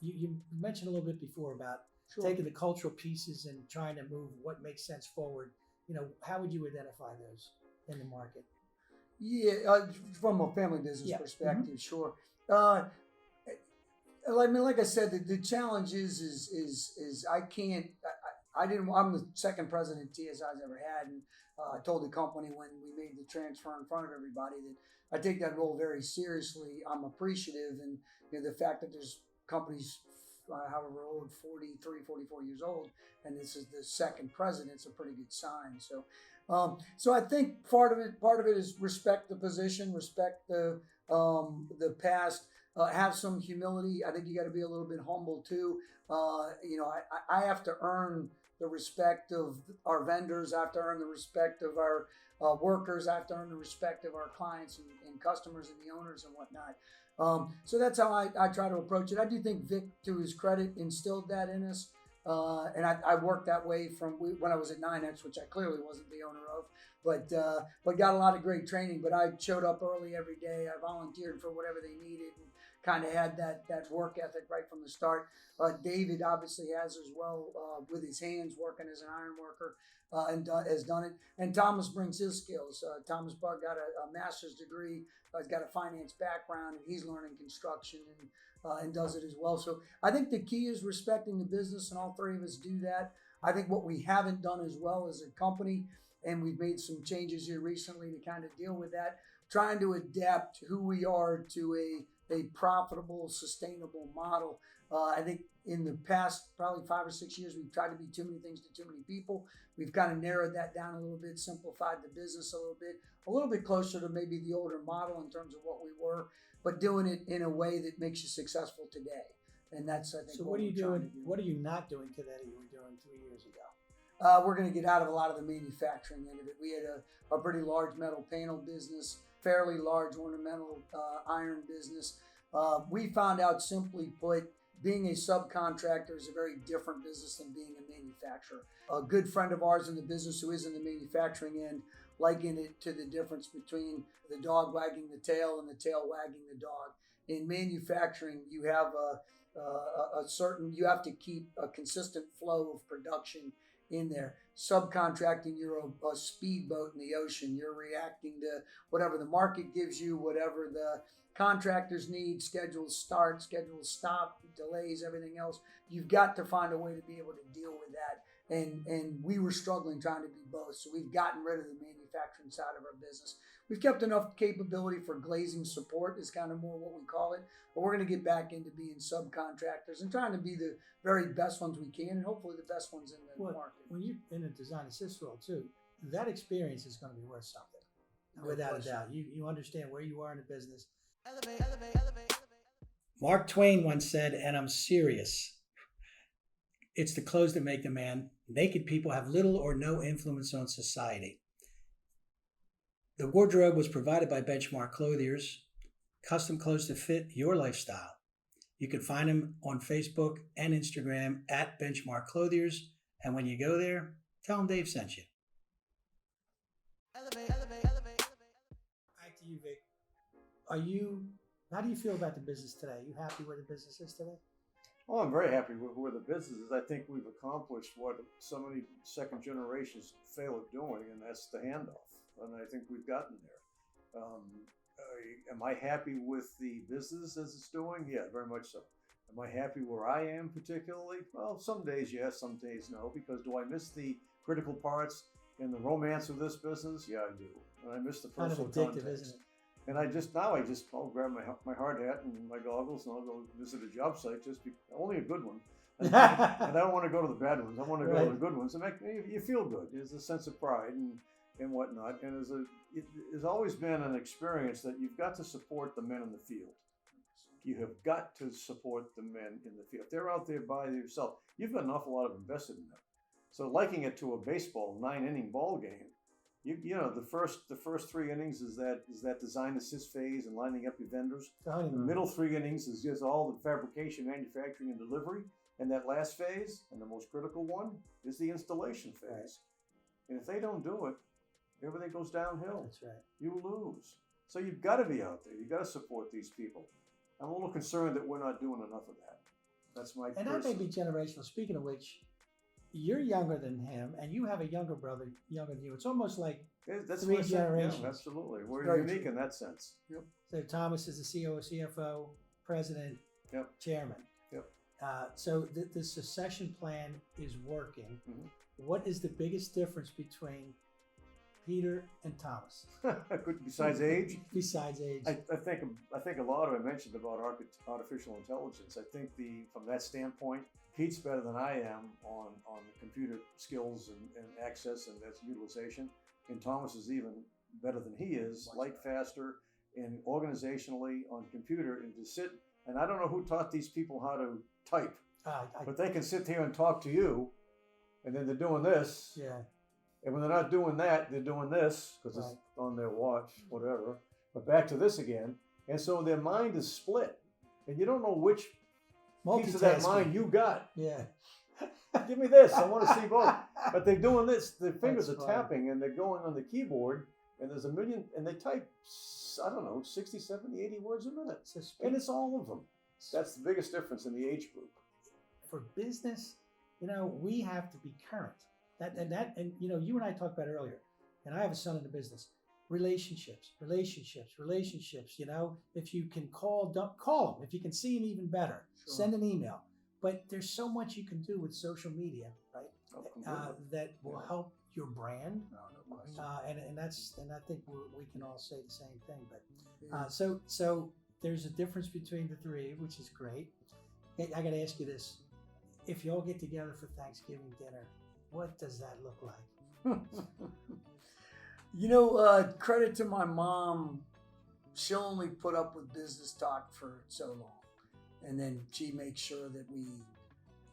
You mentioned a little bit before about taking the cultural pieces and trying to move what makes sense forward. You know, how would you identify those in the market? Yeah, from a family business perspective, sure. I mean, like I said, the challenge is I I'm the second president TSI's ever had, and I told the company when we made the transfer in front of everybody that I take that role very seriously. I'm appreciative, and the fact that there's companies, however old, 43, 44 years old, and this is the second president, it's a pretty good sign. So I think part of it is respect the position, respect the past, have some humility. I think you got to be a little bit humble too. I have to earn the respect of our vendors. I have to earn the respect of our workers. I have to earn the respect of our clients and customers and the owners and whatnot. So that's how I try to approach it. I do think Vic, to his credit, instilled that in us. And I worked that way from when I was at 9X, which I clearly wasn't the owner of, but got a lot of great training. But I showed up early every day. I volunteered for whatever they needed, and kind of had that work ethic right from the start. David obviously has as well, with his hands, working as an iron worker, and has done it. And Thomas brings his skills. Thomas Bug got a master's degree. He's got a finance background, and he's learning construction and does it as well. So I think the key is respecting the business, and all three of us do that. I think what we haven't done as well as a company, and we've made some changes here recently to kind of deal with that, trying to adapt who we are to a profitable, sustainable model. I think in the past probably 5 or 6 years, we've tried to be too many things to too many people. We've kind of narrowed that down a little bit, simplified the business a little bit closer to maybe the older model in terms of what we were, but doing it in a way that makes you successful today. And that's, I think, So what are you we're trying doing? to do. What are you not doing today that you were doing 3 years ago? We're going to get out of a lot of the manufacturing end of it. We had a pretty large metal panel business, fairly large ornamental iron business. We found out, simply put, being a subcontractor is a very different business than being a manufacturer. A good friend of ours in the business who is in the manufacturing end likened it to the difference between the dog wagging the tail and the tail wagging the dog. In manufacturing, you have you have to keep a consistent flow of production in there. Subcontracting, you're a speedboat in the ocean. You're reacting to whatever the market gives you, whatever the contractors need, schedules start, schedules stop, delays, everything else. You've got to find a way to be able to deal with that. And we were struggling trying to be both. So we've gotten rid of the manufacturing side of our business. We've kept enough capability for glazing support, is kind of more what we call it. But we're going to get back into being subcontractors and trying to be the very best ones we can, and hopefully the best ones in the market. When you're in a design assist role too, that experience is going to be worth something, without a doubt. You understand where you are in the business. Elevate, elevate, elevate, elevate. Mark Twain once said, and I'm serious, it's the clothes that make the man. Naked people have little or no influence on society. The wardrobe was provided by Benchmark Clothiers, custom clothes to fit your lifestyle. You can find them on Facebook and Instagram at Benchmark Clothiers. And when you go there, tell them Dave sent you. Elevate, elevate, elevate, elevate. Back to you, Vic. How do you feel about the business today? Are you happy where the business is today? Well, I'm very happy with where the business is. I think we've accomplished what so many second generations fail at doing, and that's the handoff. And I think we've gotten there. Am I happy with the business as it's doing? Yeah, very much so. Am I happy where I am particularly? Well, some days yes, some days no, because do I miss the critical parts and the romance of this business? Yeah, I do. And I miss the personal kind of addictive, context. isn't it? And I'll grab my hard hat and my goggles, and I'll go visit a job site, only a good one. And I don't want to go to the bad ones. I want to go to the good ones. And you feel good. There's a sense of pride and whatnot. And it has always been an experience that you've got to support the men in the field. You have got to support the men in the field. If they're out there by themselves, you've got an awful lot of invested in them. So liking it to a baseball 9-inning ball game, you know, the first 3 innings is that design assist phase and lining up your vendors. The middle 3 innings is just all the fabrication, manufacturing, and delivery. And that last phase, and the most critical one, is the installation phase. Right. And if they don't do it, everything goes downhill. That's right. You lose. So you've got to be out there. You've got to support these people. I'm a little concerned that we're not doing enough of that. That's my And that may be generational. Speaking of which, you're younger than him, and you have a younger brother, younger than you. It's almost like that's 3 generations. Yeah, absolutely. We're unique in that sense. Yep. So Thomas is the CEO, CFO, president, yep. chairman. Yep. So the succession plan is working. Mhm. What is the biggest difference between Peter and Thomas? Besides age, Besides age. I think a lot of it mentioned about artificial intelligence. I think from that standpoint, Pete's better than I am on computer skills and access and that's utilization. And Thomas is even better than he is, light faster, and organizationally on computer and to sit. And I don't know who taught these people how to type, but they can sit here and talk to you, and then they're doing this. Yeah. And when they're not doing that, they're doing this because it's on their watch, whatever. But back to this again. And so their mind is split. And you don't know which piece of that mind you got. Yeah. Give me this. I want to see both. But they're doing this. Their fingers That's are funny. tapping and they're going on the keyboard. And there's a million. And they type, I don't know, 60, 70, 80 words a minute. So And it's all of them. That's the biggest difference in the age group. for business, we have to be current. And you and I talked about it earlier, and I have a son in the business. Relationships. If you can call him. If you can see him, even better. Sure. Send an email. But there's so much you can do with social media, right? Oh, That will help your brand. No question. And I think we can all say the same thing. But so there's a difference between the three, which is great. Hey, I got to ask you this: if you all get together for Thanksgiving dinner, what does that look like? Credit to my mom. She'll only put up with business talk for so long, and then she makes sure that the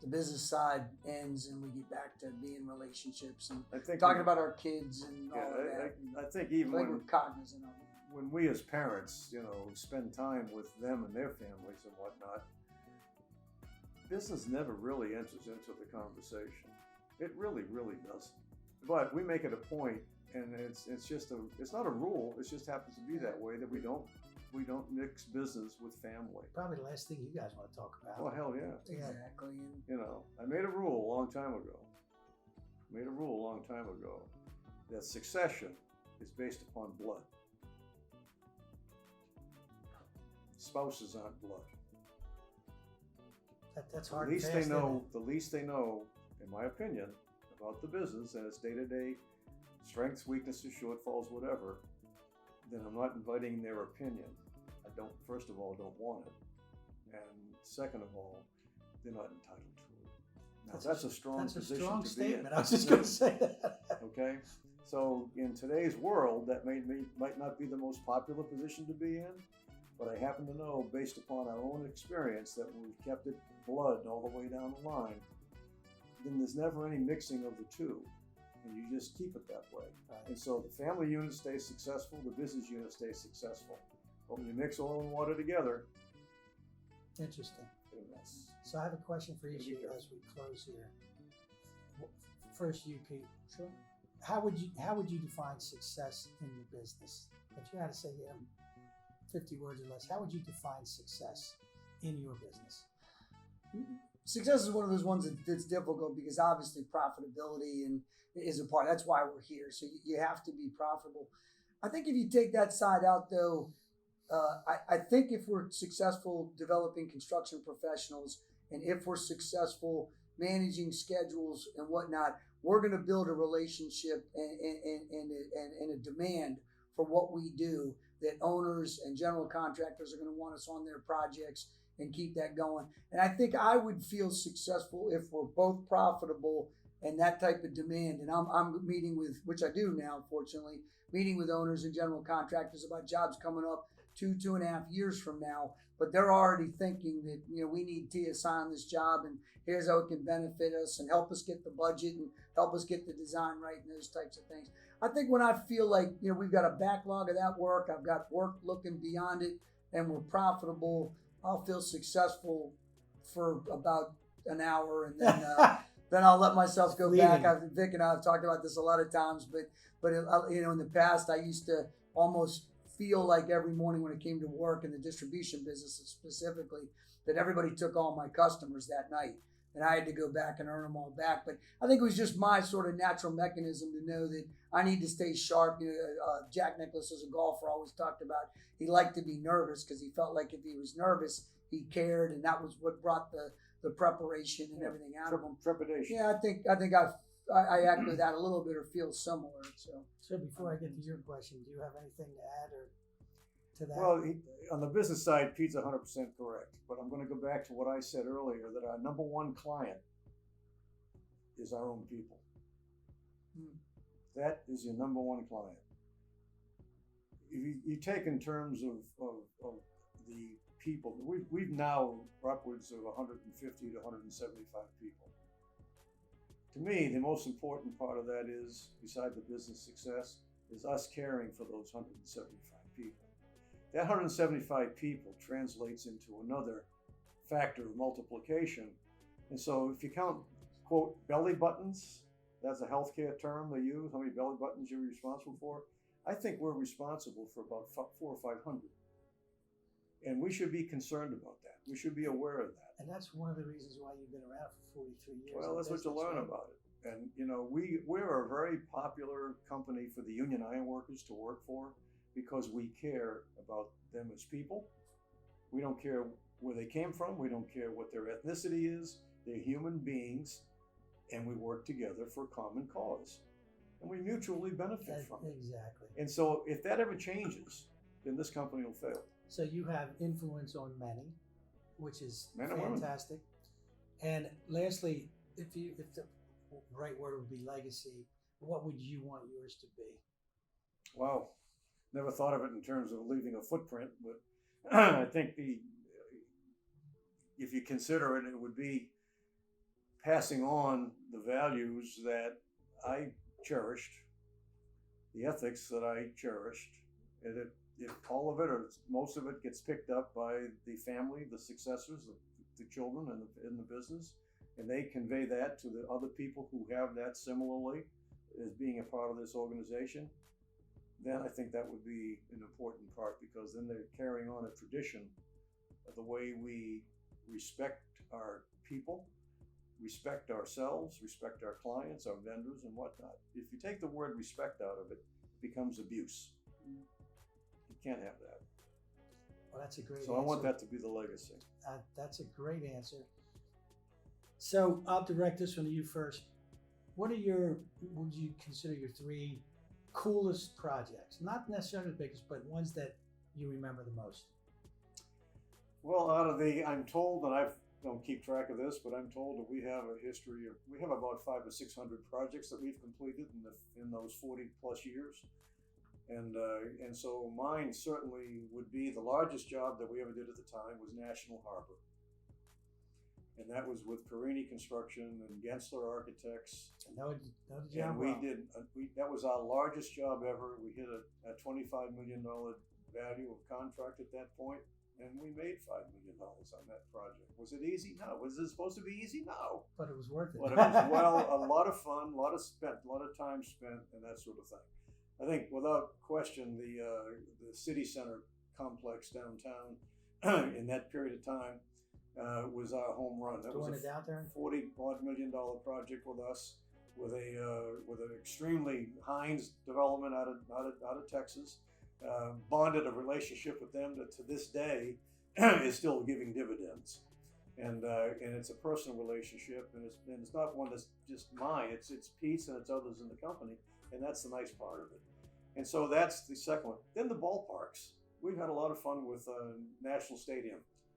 business side ends and we get back to being relationships and I think talking about our kids and Yeah, all of that. I think even we're cognizant of it. when we as parents, spend time with them and their families and whatnot, business never really enters into the conversation. It really, really doesn't. But we make it a point, and it's not a rule. It just happens to be that way that we don't mix business with family. Probably the last thing you guys want to talk about. Well, hell yeah. Exactly. I made a rule a long time ago. That succession is based upon blood. Spouses aren't blood. That's hard. The least and they fast, know, in my opinion, about the business and its day-to-day strengths, weaknesses, shortfalls, whatever, then I'm not inviting their opinion. I first of all, don't want it. And second of all, they're not entitled to it. Now, that's a strong position strong to statement. be in. I was just going to say that. Okay? So in today's world, that might not be the most popular position to be in, but I happen to know, based upon our own experience, that we've kept it blood all the way down the line. Then there's never any mixing of the two, and you just keep it that way. And so the family unit stays successful, the business unit stays successful. But when you mix oil and water together, Interesting. it's a mess. So I have a question for each of you as we close here. First, you, Pete. Sure. How would you define success in the business? If you had to say 50 words or less, how would you define success in your business? Success is one of those ones that's difficult because obviously profitability is a part. That's why we're here. So you have to be profitable. I think if you take that side out, though, I think if we're successful developing construction professionals and if we're successful managing schedules and whatnot, we're going to build a relationship and a demand for what we do that owners and general contractors are going to want us on their projects and keep that going. And I think I would feel successful if we're both profitable and that type of demand. And I'm meeting with, which I do now, fortunately, meeting with owners and general contractors about jobs coming up 2.5 years from now. But they're already thinking that, we need TSI on this job and here's how it can benefit us and help us get the budget and help us get the design right and those types of things. I think when I feel like, we've got a backlog of that work, I've got work looking beyond it, and we're profitable, I'll feel successful for about an hour, and then then I'll let myself go back. Vic and I have talked about this a lot of times, but in the past, I used to almost feel like every morning when it came to work in the distribution business specifically, that everybody took all my customers that night. and I had to go back and earn them all back. But I think it was just my sort of natural mechanism to know that I need to stay sharp. Jack Nicklaus, as a golfer, always talked about he liked to be nervous because he felt like if he was nervous, he cared, and that was what brought the preparation and everything out of him. Trepidation. Yeah, I think I echo that a little bit or feel similar. So before I get to your question, do you have anything to add or to that? Well, on the business side, Pete's 100% correct. But I'm going to go back to what I said earlier, that our number one client is our own people. That is your number one client. If you take in terms of the people, we've now upwards of 150 to 175 people. To me, the most important part of that is, beside the business success, is us caring for those 175 people. That 175 people translates into another factor of multiplication. And so if you count, quote, belly buttons, that's a healthcare term they use, how many belly buttons you're responsible for, I think we're responsible for about 400 or 500. And we should be concerned about that. We should be aware of that. And that's one of the reasons why you've been around for 43 years. Well, that's what you learn about it. And, we're a very popular company for the union iron workers to work for because we care about them as people. We don't care where they came from. We don't care what their ethnicity is. They're human beings, and we work together for a common cause. And we mutually benefit from it. Exactly. And so if that ever changes, then this company will fail. So you have influence on many, which is Men and women. fantastic. And lastly, if the right word would be legacy, what would you want yours to be? Wow. Never thought of it in terms of leaving a footprint, but I think if you consider it, it would be passing on the values that I cherished, the ethics that I cherished, and if all of it or most of it gets picked up by the family, the successors, the children in the business, and they convey that to the other people who have that similarly as being a part of this organization, then I think that would be an important part, because then they're carrying on a tradition of the way we respect our people, respect ourselves, respect our clients, our vendors, and whatnot. If you take the word respect out of it, it becomes abuse. You can't have that. Well, that's a great answer. So I want that to be the legacy. That's a great answer. So I'll direct this one to you first. What would you consider your 3 coolest projects? Not necessarily the biggest, but ones that you remember the most. Well, I'm told, and I don't keep track of this, but I'm told that we have about 500 or 600 projects that we've completed in those 40 plus years. And so mine certainly would be the largest job that we ever did at the time was National Harbor. And that was with Perini Construction and Gensler Architects. No job. And that was our largest job ever. We hit a $25 million value of contract at that point, and we made $5 million on that project. Was it easy? No. Was it supposed to be easy? No. But it was worth it. But it was, a lot of fun, a lot of time spent, and that sort of thing. I think without question, the city center complex downtown in that period of time was our home run. That was a $40 million project with us, with an extremely Heinz development out of Texas. Bonded a relationship with them that to this day is still giving dividends, and it's a personal relationship, and it's not one that's just mine. It's Pete's and it's others in the company, and that's the nice part of it. And so that's the second one. Then the ballparks. We've had a lot of fun with National Stadium.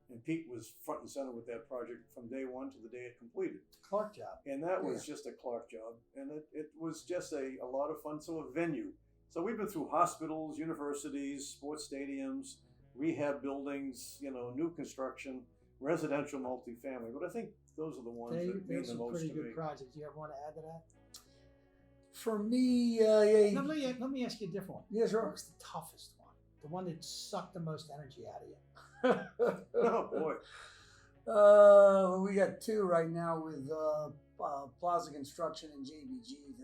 And Pete was front and center with that project from day one to the day it completed. Clark job. And that was just a Clark job. And it was just a lot of fun. So a venue. So we've been through hospitals, universities, sports stadiums, rehab buildings, new construction, residential multifamily. But I think those are the ones that mean the most to me. Some pretty good projects. Do you ever want to add to that? For me, No, let me ask you a different one. Yeah, sure. What's the toughest one? The one that sucked the most energy out of you? Oh boy. We got 2 right now with Plaza Construction and JBG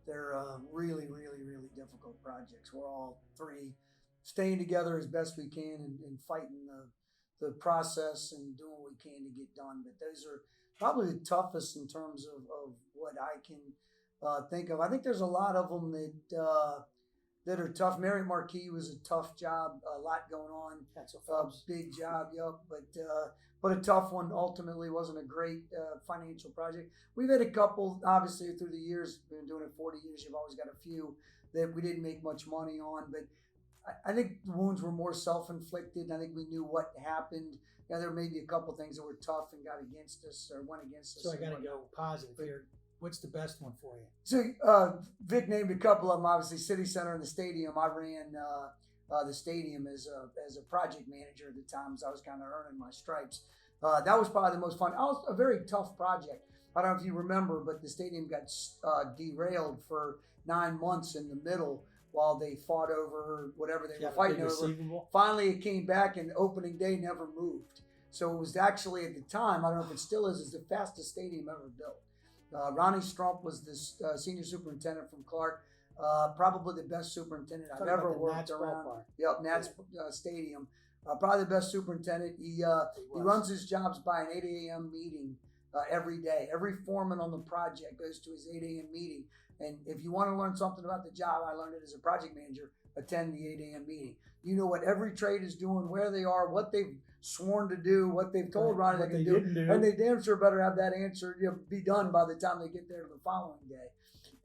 they're really, really, really difficult projects. We're all 3 staying together as best we can and fighting the process and doing what we can to get done. But probably the toughest in terms of what I can think of. I think there's a lot of them that are tough. Marriott Marquis was a tough job, a lot going on. That's a Big job, yep. But a tough one. Ultimately, wasn't a great financial project. We've had a couple, obviously, through the years. We've been doing it 40 years. You've always got a few that we didn't make much money on. But I think the wounds were more self-inflicted. I think we knew what happened. Yeah, there may be a couple things that were tough and got against us or went against us. So I got to go positive here. What's the best one for you? So Vic named a couple of them. Obviously, City Center and the stadium. I ran the stadium as a project manager at the time, so I was kind of earning my stripes. That was probably the most fun. It was a very tough project. I don't know if you remember, but the stadium got derailed for 9 months in the middle while they fought over whatever they were fighting over. Receivable? Finally, it came back, and opening day never moved. So it was actually, at the time, I don't know if it still is the fastest stadium ever built. Ronnie Strump was the senior superintendent from Clark, probably the best superintendent I've ever worked around. Yep, Nats Stadium. Probably the best superintendent. He runs his jobs by an 8 a.m. meeting every day. Every foreman on the project goes to his 8 a.m. meeting. And if you want to learn something about the job, I learned it as a project manager, attend the 8 a.m. meeting. You know what every trade is doing, where they are, what they've sworn to do, what they've told Ronnie they can do. And they damn sure better have that answer be done by the time they get there the following day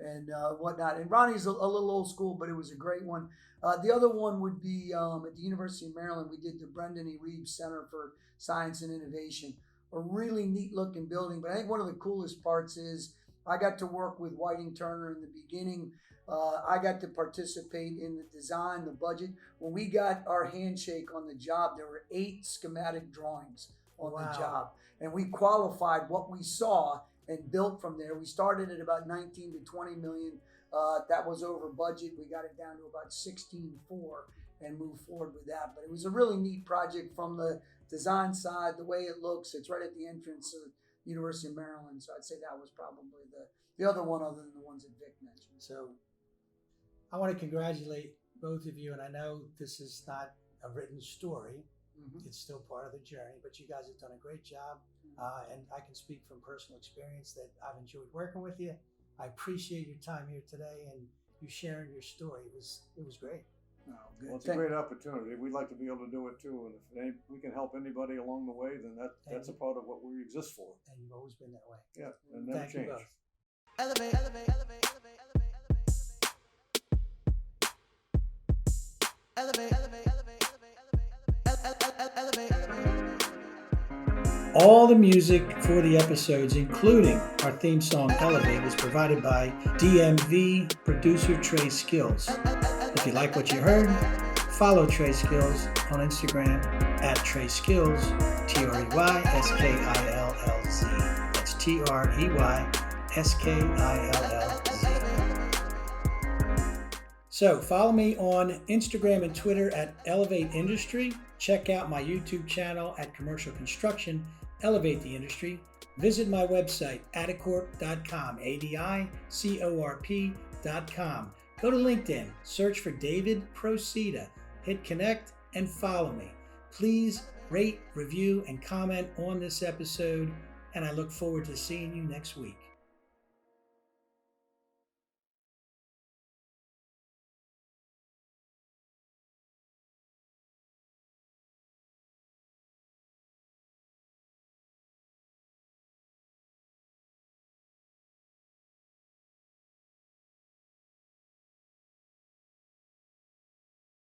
and whatnot. And Ronnie's a little old school, but it was a great one. The other one would be at the University of Maryland. We did the Brendan E. Reeves Center for Science and Innovation, a really neat looking building. But I think one of the coolest parts is I got to work with Whiting Turner in the beginning. I got to participate in the design, the budget. When we got our handshake on the job, there were 8 schematic drawings on the job. And we qualified what we saw and built from there. We started at about 19 to 20 million. That was over budget. We got it down to about 16.4 and moved forward with that. But it was a really neat project from the design side, the way it looks. It's right at the entrance of University of Maryland. So I'd say that was probably the other one other than the ones that Vic mentioned. So I want to congratulate both of you. And I know this is not a written story. Mm-hmm. It's still part of the journey, but you guys have done a great job. And I can speak from personal experience that I've enjoyed working with you. I appreciate your time here today and you sharing your story. It was great. Oh, good. Well, it's a great opportunity. We'd like to be able to do it too. And if we can help anybody along the way, then that's a part of what we exist for. And you've always been that way. Yeah, and never change. You both. Elevate, elevate, elevate, elevate, elevate, elevate, elevate, elevate, elevate, elevate. All the music for the episodes, including our theme song Elevate, is provided by DMV producer Trey Skills. If you like what you heard, follow Trey Skills on Instagram at Trey Skills, TREYSKILLZ. That's TREYSKILLZ. So follow me on Instagram and Twitter at Elevate Industry. Check out my YouTube channel at Commercial Construction, Elevate the Industry. Visit my website, adicorp.com, ADICORP.com. Go to LinkedIn, search for David Procida, hit connect, and follow me. Please rate, review, and comment on this episode, and I look forward to seeing you next week.